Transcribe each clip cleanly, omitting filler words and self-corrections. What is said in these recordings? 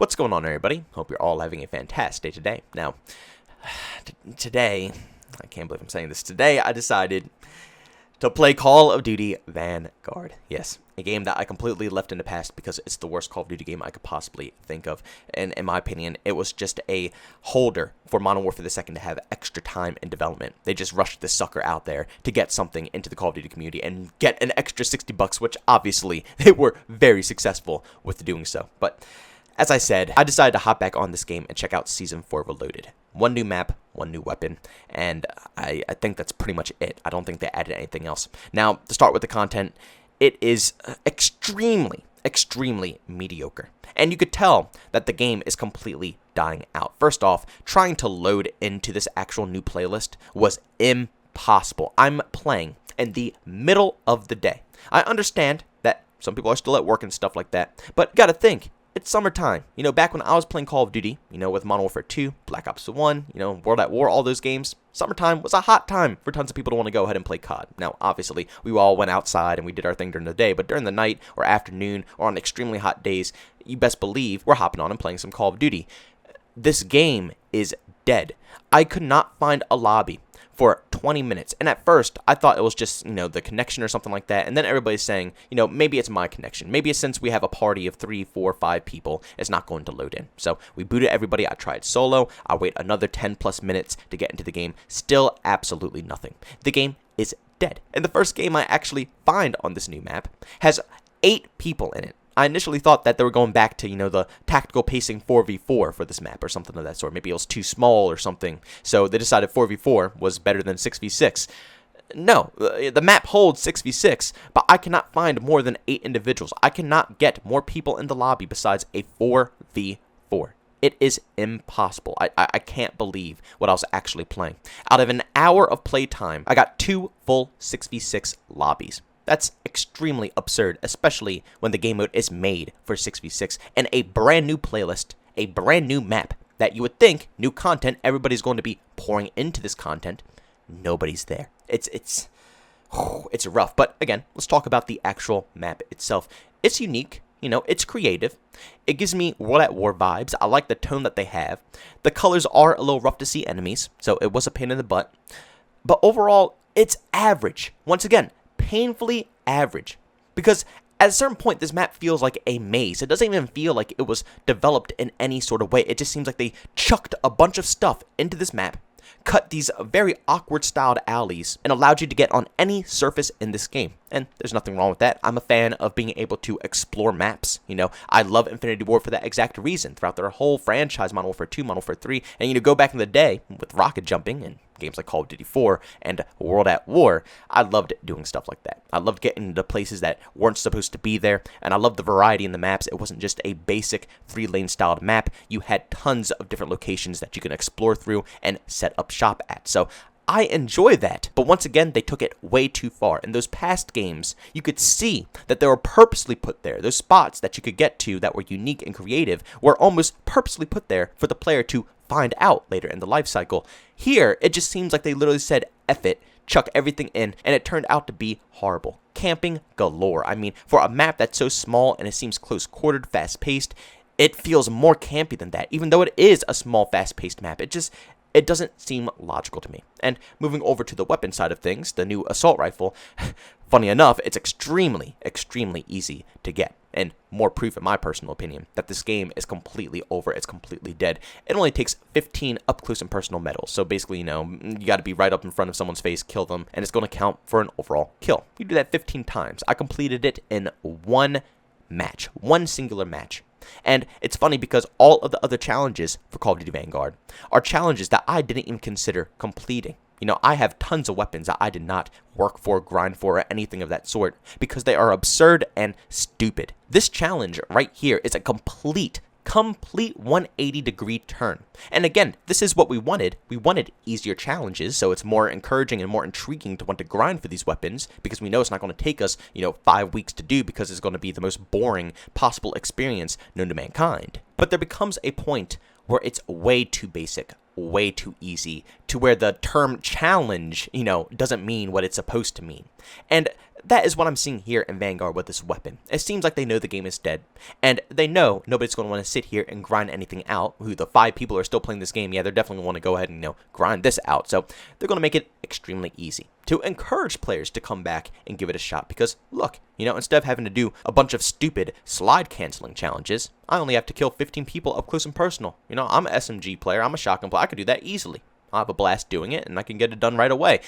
What's going on, everybody? Hope you're all having a fantastic day today. Now, today, I can't believe I'm saying this. Today, I decided to play Call of Duty Vanguard. Yes, a game that I completely left in the past because it's the worst Call of Duty game I could possibly think of. And in my opinion, it was just a holder for Modern Warfare 2 to have extra time in development. They just rushed this sucker out there to get something into the Call of Duty community and get an extra $60, which obviously they were very successful with doing so. But as I said, I decided to hop back on this game and check out Season 4 Reloaded. One new map, one new weapon, and I think that's pretty much it. I don't think they added anything else. Now, to start with the content, it is extremely mediocre. And you could tell that the game is completely dying out. First off, trying to load into this actual new playlist was impossible. I'm playing in the middle of the day. I understand that some people are still at work and stuff like that, but you gotta think, it's summertime. You know, back when I was playing Call of Duty, with Modern Warfare 2, Black Ops 1, World at War, all those games, summertime was a hot time for tons of people to want to go ahead and play COD. Now, obviously, we all went outside and we did our thing during the day, but during the night or afternoon or on extremely hot days, you best believe we're hopping on and playing some Call of Duty. This game is dead. I could not find a lobby for 20 minutes. And at first, I thought it was just, the connection or something like that. And then everybody's saying, maybe it's my connection. Maybe it's since we have a party of 3, 4, 5 people, it's not going to load in. So we booted everybody. I tried solo. I wait another 10 plus minutes to get into the game. Still absolutely nothing. The game is dead. And the first game I actually find on this new map has 8 people in it. I initially thought that they were going back to, the tactical pacing 4v4 for this map or something of that sort. Maybe it was too small or something. So they decided 4v4 was better than 6v6. No, the map holds 6v6, but I cannot find more than 8 individuals. I cannot get more people in the lobby besides a 4v4. It is impossible. I can't believe what I was actually playing. Out of an hour of playtime, I got 2 full 6v6 lobbies. That's extremely absurd, especially when the game mode is made for 6v6 and a brand new playlist, a brand new map that you would think, new content, everybody's going to be pouring into this content. Nobody's there. It's rough. But again, let's talk about the actual map itself. It's unique. It's creative. It gives me World at War vibes. I like the tone that they have. The colors are a little rough to see enemies, so it was a pain in the butt. But overall, it's average. Once again, painfully average, because at a certain point this map feels like a maze. It doesn't even feel like it was developed in any sort of way. It just seems like they chucked a bunch of stuff into this map, cut these very awkward styled alleys, and allowed you to get on any surface in this game. And there's nothing wrong with that. I'm a fan of being able to explore maps. I love Infinity Ward for that exact reason. Throughout their whole franchise, Modern Warfare 2, Modern Warfare 3, and go back in the day with rocket jumping and games like Call of Duty 4 and World at War, I loved doing stuff like that. I loved getting into places that weren't supposed to be there, and I loved the variety in the maps. It wasn't just a basic 3-lane styled map. You had tons of different locations that you can explore through and set up shop at. So I enjoy that, but once again, they took it way too far. In those past games, you could see that they were purposely put there. Those spots that you could get to that were unique and creative were almost purposely put there for the player to find out later in the life cycle. Here, it just seems like they literally said, F it, chuck everything in, and it turned out to be horrible. Camping galore. I mean, for a map that's so small and it seems close-quartered, fast-paced, it feels more campy than that. Even though it is a small, fast-paced map, it doesn't seem logical to me. And moving over to the weapon side of things, the new assault rifle, funny enough, it's extremely easy to get. And more proof, in my personal opinion, that this game is completely over. It's completely dead. It only takes 15 up-close and personal medals. So basically, you got to be right up in front of someone's face, kill them, and it's going to count for an overall kill. You do that 15 times. I completed it in one match, one singular match. And it's funny because all of the other challenges for Call of Duty Vanguard are challenges that I didn't even consider completing. I have tons of weapons that I did not work for, grind for, or anything of that sort because they are absurd and stupid. This challenge right here is a complete 180-degree turn. And again, this is what we wanted. We wanted easier challenges, so it's more encouraging and more intriguing to want to grind for these weapons because we know it's not going to take us, 5 weeks to do because it's going to be the most boring possible experience known to mankind. But there becomes a point where it's way too basic, way too easy, to where the term challenge, doesn't mean what it's supposed to mean. And that is what I'm seeing here in Vanguard with this weapon. It seems like they know the game is dead, and they know nobody's going to want to sit here and grind anything out. Who the 5 people who are still playing this game, yeah, they're definitely going to want to go ahead and, grind this out. So they're going to make it extremely easy to encourage players to come back and give it a shot. Because, look, instead of having to do a bunch of stupid slide canceling challenges, I only have to kill 15 people up close and personal. I'm an SMG player, I'm a shotgun player, I could do that easily. I'll have a blast doing it, and I can get it done right away.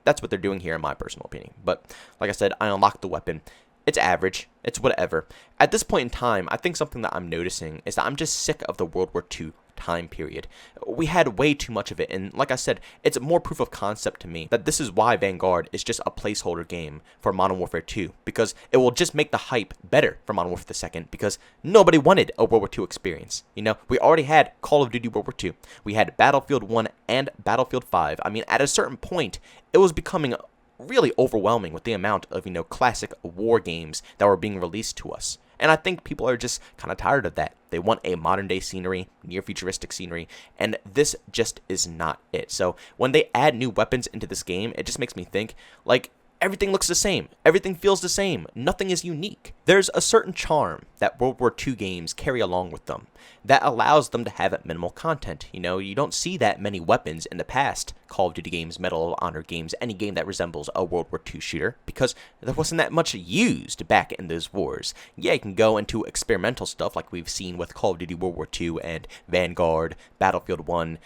That's what they're doing here, in my personal opinion. But, like I said, I unlocked the weapon. It's average. It's whatever. At this point in time, I think something that I'm noticing is that I'm just sick of the World War II time period. We had way too much of it, and like I said, it's more proof of concept to me that this is why Vanguard is just a placeholder game for Modern Warfare 2, because it will just make the hype better for Modern Warfare 2, because nobody wanted a World War II experience. We already had Call of Duty World War II. We had Battlefield 1 and Battlefield 5. I mean, at a certain point, it was becoming really overwhelming with the amount of, classic war games that were being released to us. And I think people are just kind of tired of that. They want a modern day scenery, near futuristic scenery, and this just is not it. So when they add new weapons into this game, it just makes me think, like, everything looks the same. Everything feels the same. Nothing is unique. There's a certain charm that World War II games carry along with them that allows them to have minimal content. You don't see that many weapons in the past Call of Duty games, Medal of Honor games, any game that resembles a World War II shooter, because there wasn't that much used back in those wars. Yeah, you can go into experimental stuff like we've seen with Call of Duty World War II and Vanguard, Battlefield 1,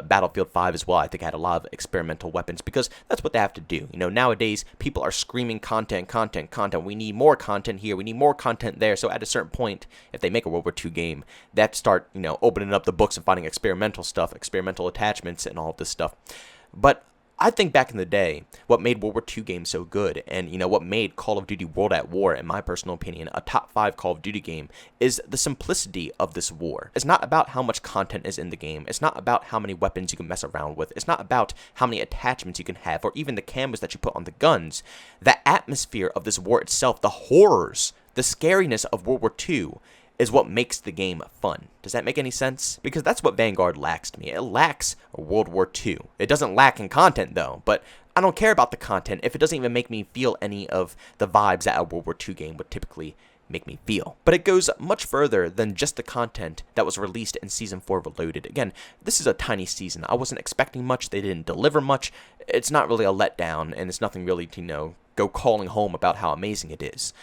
Battlefield 5 as well. I think had a lot of experimental weapons because that's what they have to do. Nowadays, people are screaming content, content, content. We need more content here. We need more content there. So at a certain point, if they make a World War II game, they have to start, opening up the books and finding experimental stuff, experimental attachments, and all of this stuff. But I think back in the day, what made World War II games so good, and what made Call of Duty World at War, in my personal opinion, a top 5 Call of Duty game, is the simplicity of this war. It's not about how much content is in the game. It's not about how many weapons you can mess around with. It's not about how many attachments you can have, or even the cameras that you put on the guns. The atmosphere of this war itself, the horrors, the scariness of World War II, is what makes the game fun. Does that make any sense? Because that's what Vanguard lacks to me. It lacks World War II. It doesn't lack in content, though, but I don't care about the content if it doesn't even make me feel any of the vibes that a World War II game would typically make me feel. But it goes much further than just the content that was released in Season 4 Reloaded. Again, this is a tiny season. I wasn't expecting much. They didn't deliver much. It's not really a letdown, and it's nothing really to, go calling home about how amazing it is.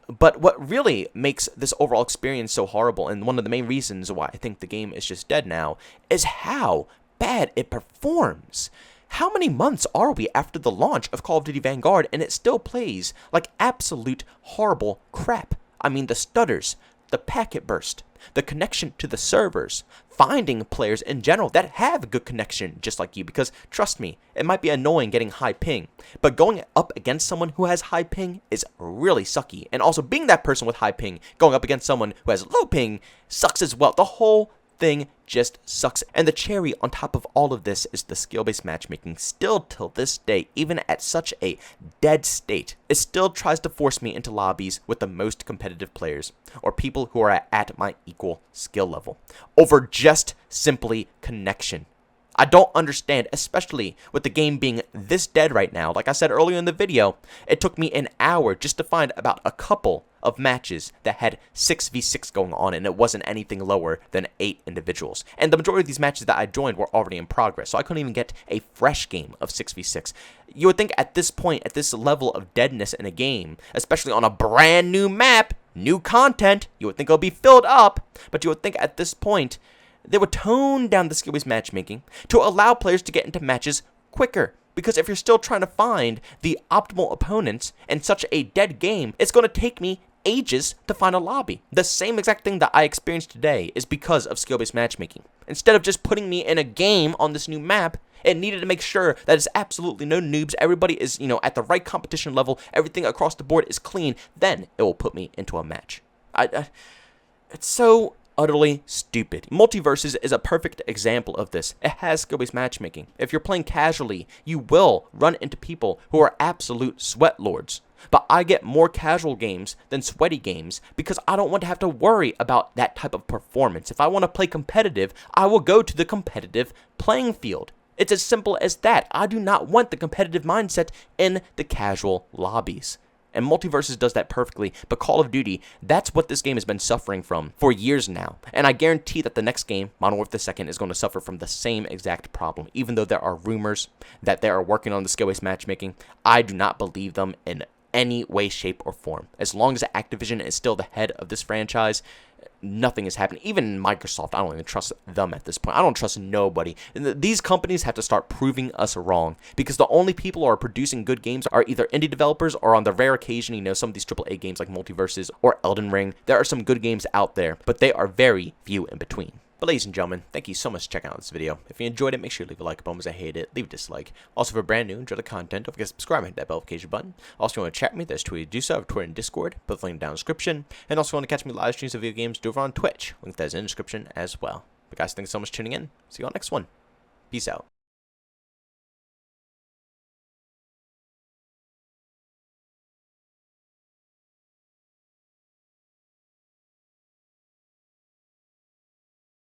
But what really makes this overall experience so horrible, and one of the main reasons why I think the game is just dead now, is how bad it performs. How many months are we after the launch of Call of Duty Vanguard, and it still plays like absolute horrible crap? I mean, the stutters, the packet burst, the connection to the servers, finding players in general that have a good connection just like you, because trust me, it might be annoying getting high ping, but going up against someone who has high ping is really sucky, and also being that person with high ping, going up against someone who has low ping sucks as well. The whole thing just sucks. And the cherry on top of all of this is the skill-based matchmaking. Still till this day, even at such a dead state, it still tries to force me into lobbies with the most competitive players, or people who are at my equal skill level, over just simply connection. I don't understand, especially with the game being this dead right now. Like I said earlier in the video, it took me an hour just to find about a couple of matches that had 6v6 going on, and it wasn't anything lower than 8 individuals. And the majority of these matches that I joined were already in progress, so I couldn't even get a fresh game of 6v6. You would think at this point, at this level of deadness in a game, especially on a brand new map, new content, you would think it'll be filled up, but you would think at this point, they would tone down the skill-based matchmaking to allow players to get into matches quicker. Because if you're still trying to find the optimal opponents in such a dead game, it's going to take me ages to find a lobby. The same exact thing that I experienced today is because of skill-based matchmaking. Instead of just putting me in a game on this new map, it needed to make sure that it's absolutely no noobs, everybody is, at the right competition level, everything across the board is clean, then it will put me into a match. It's so utterly stupid. Multiverses is a perfect example of this. It has skill-based matchmaking. If you're playing casually, you will run into people who are absolute sweat lords. But I get more casual games than sweaty games because I don't want to have to worry about that type of performance. If I want to play competitive, I will go to the competitive playing field. It's as simple as that. I do not want the competitive mindset in the casual lobbies. And Multiverses does that perfectly, but Call of Duty, that's what this game has been suffering from for years now. And I guarantee that the next game, Modern Warfare 2, is going to suffer from the same exact problem. Even though there are rumors that they are working on the skill-based matchmaking, I do not believe them in any way, shape, or form. As long as Activision is still the head of this franchise, nothing is happening. Even Microsoft, I don't even trust them at this point. I don't trust nobody. These companies have to start proving us wrong, because the only people who are producing good games are either indie developers or, on the rare occasion, some of these AAA games like Multiverses or Elden Ring. There are some good games out there, but they are very few in between. But ladies and gentlemen, thank you so much for checking out this video. If you enjoyed it, make sure to leave a like. If I hate it, leave a dislike. Also, if you're brand new, enjoy the content, don't forget to subscribe and hit that notification button. Also, if you want to chat with me, there's two ways to do so. I have Twitter and Discord. Put the link down in the description. And also, if you want to catch me live streams of video games, do it over on Twitch. Link that's in the description as well. But guys, thanks so much for tuning in. See you on the next one. Peace out.